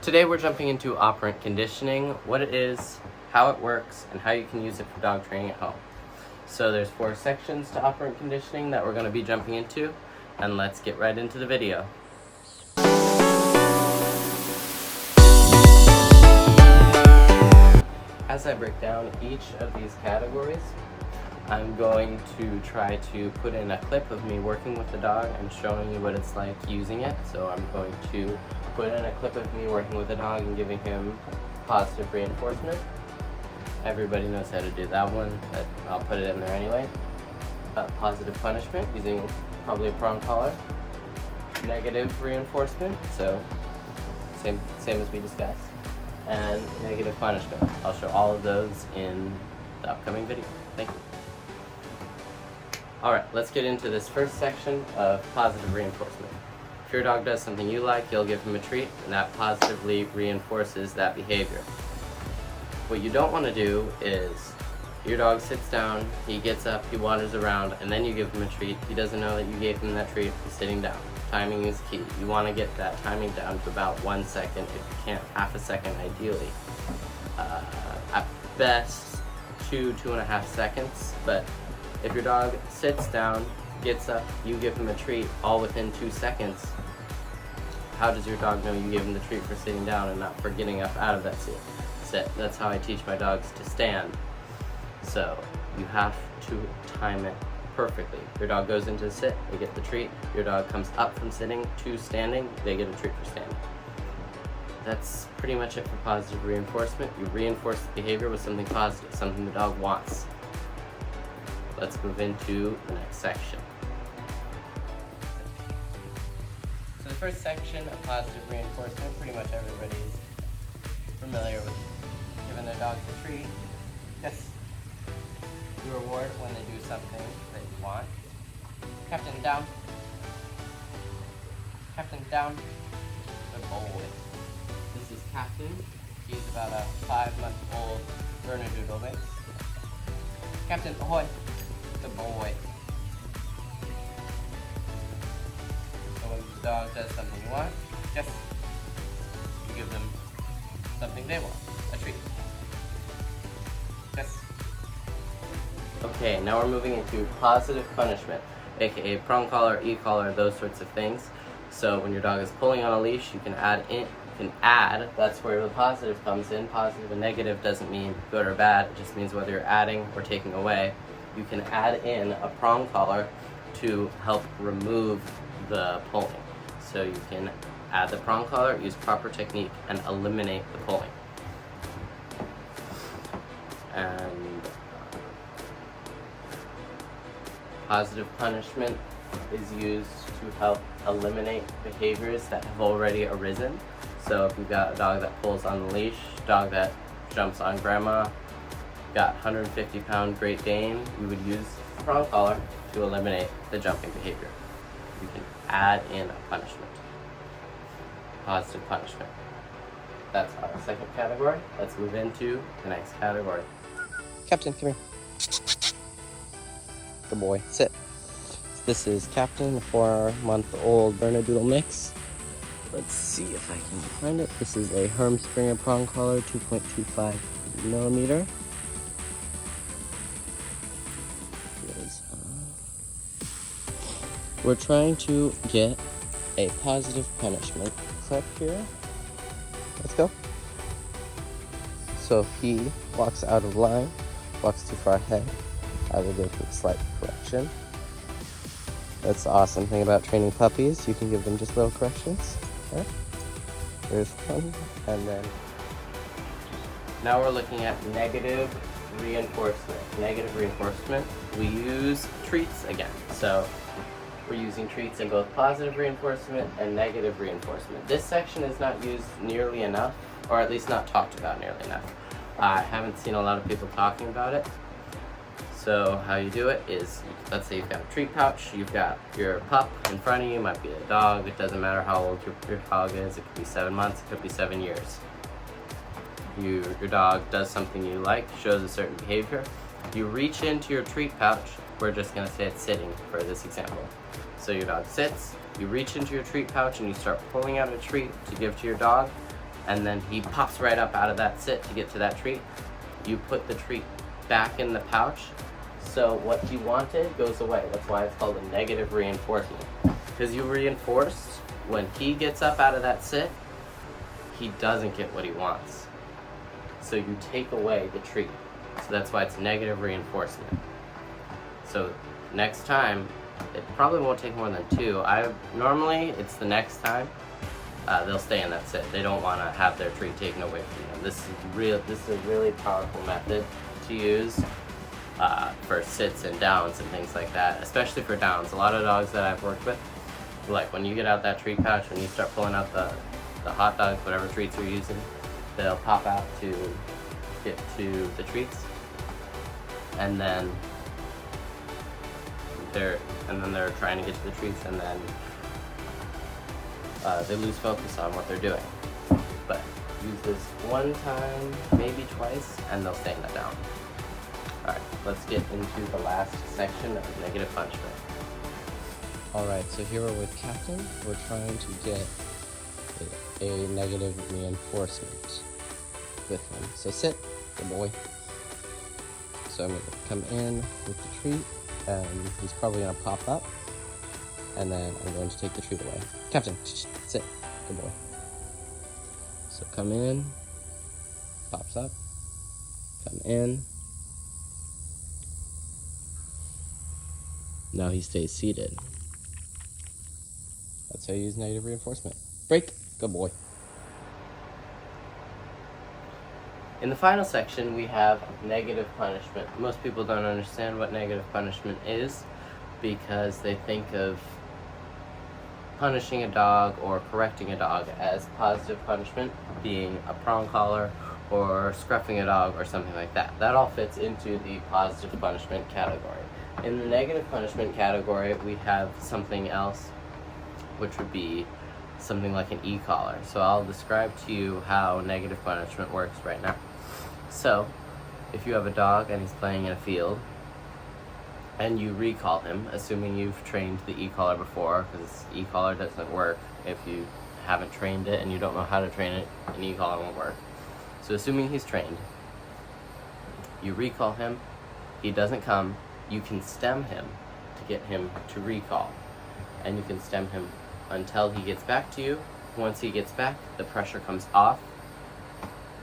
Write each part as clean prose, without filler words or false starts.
Today we're jumping into operant conditioning, what it is, how it works, and how you can use it for dog training at home. So there's 4 sections to operant conditioning that we're going to be jumping into, and let's get right into the video. As I break down each of these categories, I'm going to try to put in a clip of me working with the dog and showing you what it's like using it. So I'm going to put in a clip of me working with the dog and giving him positive reinforcement. Everybody knows how to do that one, but I'll put it in there anyway. Positive punishment using probably a prong collar. Negative reinforcement, so same as we discussed. And negative punishment. I'll show all of those in the upcoming video. Thank you. Alright, let's get into this first section of positive reinforcement. If your dog does something you like, you'll give him a treat, and that positively reinforces that behavior. What you don't want to do is, your dog sits down, he gets up, he wanders around, and then you give him a treat. He doesn't know that you gave him that treat. He's sitting down. Timing is key. You want to get that timing down to about 1 second, if you can't, half a second ideally. At best, 2.5 seconds, but if your dog sits down, gets up, you give him a treat all within 2 seconds, how does your dog know you gave him the treat for sitting down and not for getting up out of that sit? That's how I teach my dogs to stand. So you have to time it perfectly. Your dog goes into the sit, they get the treat. Your dog comes up from sitting to standing, they get a treat for standing. That's pretty much it for positive reinforcement. You reinforce the behavior with something positive, something the dog wants. Let's move into the next section. So the first section of positive reinforcement, pretty much everybody's familiar with giving their dogs a treat. Yes. You reward when they do something that you want. Captain down. Captain down. Good boy. This is Captain. He's about a 5-month-old Bernedoodle mix. Captain, ahoy. Good boy. So when the dog does something you want, yes, you give them something they want, a treat. Yes. Okay, now we're moving into positive punishment, aka prong collar, e-collar, those sorts of things. So when your dog is pulling on a leash, you can add, that's where the positive comes in. Positive and negative doesn't mean good or bad, it just means whether you're adding or taking away. You can add in a prong collar to help remove the pulling. So you can add the prong collar, use proper technique, and eliminate the pulling. And positive punishment is used to help eliminate behaviors that have already arisen. So if you've got a dog that pulls on the leash, dog that jumps on grandma, got 150-pound Great Dane, you would use prong collar to eliminate the jumping behavior. You can add in a punishment. Positive punishment. That's our second category. Let's move into the next category. Captain, come here. Good boy. Sit. This is Captain, a 4-month-old Bernedoodle mix. Let's see if I can find it. This is a Hermspringer prong collar, 2.25 millimeter. We're trying to get a positive punishment clip here. Let's go. So if he walks out of line, walks too far ahead, I will go through a slight correction. That's the awesome thing about training puppies. You can give them just little corrections. Okay. There's one. And then now we're looking at negative reinforcement. Negative reinforcement, we use treats again. So we're using treats in both positive reinforcement and negative reinforcement. This section is not used nearly enough, or at least not talked about nearly enough. I haven't seen a lot of people talking about it. So how you do it is, let's say you've got a treat pouch, you've got your pup in front of you, might be a dog, it doesn't matter how old your dog is, it could be 7 months, it could be 7 years. Your dog does something you like, shows a certain behavior, you reach into your treat pouch, we're just going to say it's sitting for this example. So your dog sits, you reach into your treat pouch and you start pulling out a treat to give to your dog. and then he pops right up out of that sit to get to that treat, you put the treat back in the pouch, so what he wanted goes away. That's why it's called a negative reinforcement. Because you reinforce, when he gets up out of that sit, he doesn't get what he wants. So you take away the treat. So that's why it's negative reinforcement. So next time, it probably won't take more than 2. Normally it's the next time they'll stay in that sit. They don't want to have their treat taken away from them. This is a really powerful method to use for sits and downs and things like that, especially for downs. A lot of dogs that I've worked with, like when you get out that treat pouch, when you start pulling out the hot dogs, whatever treats you're using, they'll pop out to get to the treats, and then they're trying to get to the treats, and then they lose focus on what they're doing. But use this one time, maybe twice, and they'll stay in the down. Alright, let's get into the last section of negative punishment. Alright, so here we're with Captain. We're trying to get a negative reinforcement with him. So sit, good boy. So I'm going to come in with the treat, and he's probably going to pop up, and then I'm going to take the treat away. Captain, sit, good boy. So come in, pops up, come in. Now he stays seated. That's how you use negative reinforcement. Break, good boy. In the final section, we have negative punishment. Most people don't understand what negative punishment is because they think of punishing a dog or correcting a dog as positive punishment, being a prong collar or scruffing a dog or something like that. That all fits into the positive punishment category. In the negative punishment category, we have something else, which would be something like an e-collar. So I'll describe to you how negative punishment works right now. So, if you have a dog and he's playing in a field, and you recall him, assuming you've trained the e-collar before, because e-collar doesn't work if you haven't trained it and you don't know how to train it, an e-collar won't work. So assuming he's trained, you recall him, he doesn't come, you can stem him to get him to recall. And you can stem him until he gets back to you. Once he gets back, the pressure comes off.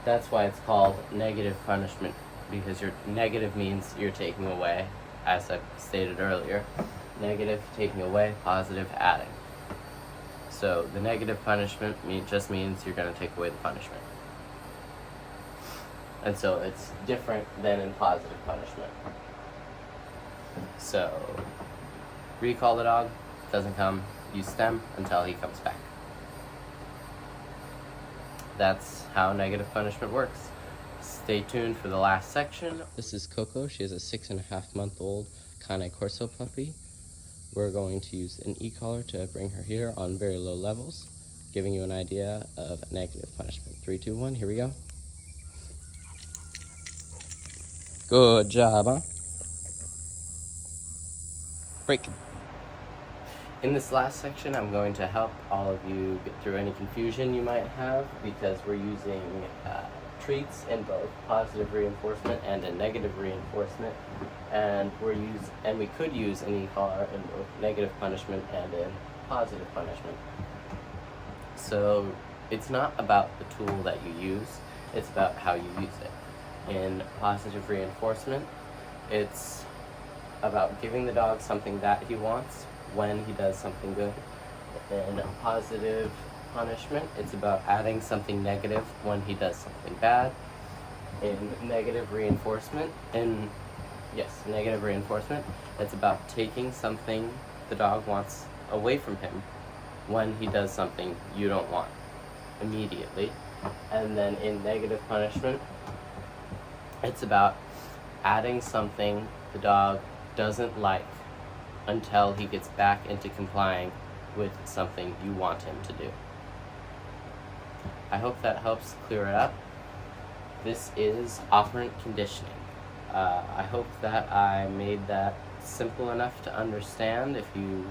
That's why it's called negative punishment, because your negative means you're taking away, as I stated earlier. Negative, taking away, positive, adding. So the negative punishment just means you're going to take away the punishment. And so it's different than in positive punishment. So, recall the dog, doesn't come, you stem until he comes back. That's how negative punishment works. Stay tuned for the last section. This is Coco. She is a 6.5-month-old Cane Corso puppy. We're going to use an e-collar to bring her here on very low levels, giving you an idea of negative punishment. 3, 2, 1, here we go. Good job, huh? Break. In this last section, I'm going to help all of you get through any confusion you might have, because we're using treats in both positive reinforcement and in negative reinforcement, and we could use an e-collar in both negative punishment and in positive punishment. So it's not about the tool that you use, it's about how you use it. In positive reinforcement, it's about giving the dog something that he wants when he does something good. In positive punishment, it's about adding something negative when he does something bad. In negative reinforcement, it's about taking something the dog wants away from him when he does something you don't want immediately. And then in negative punishment, it's about adding something the dog doesn't like until he gets back into complying with something you want him to do. I hope that helps clear it up. This is operant conditioning. I hope that I made that simple enough to understand. If you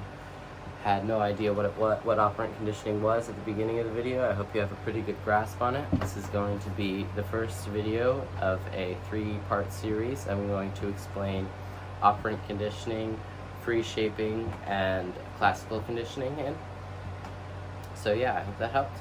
had no idea what operant conditioning was at the beginning of the video, I hope you have a pretty good grasp on it. This is going to be the first video of a 3-part series. I'm going to explain operant conditioning, free shaping, and classical conditioning in. So yeah, I hope that helped.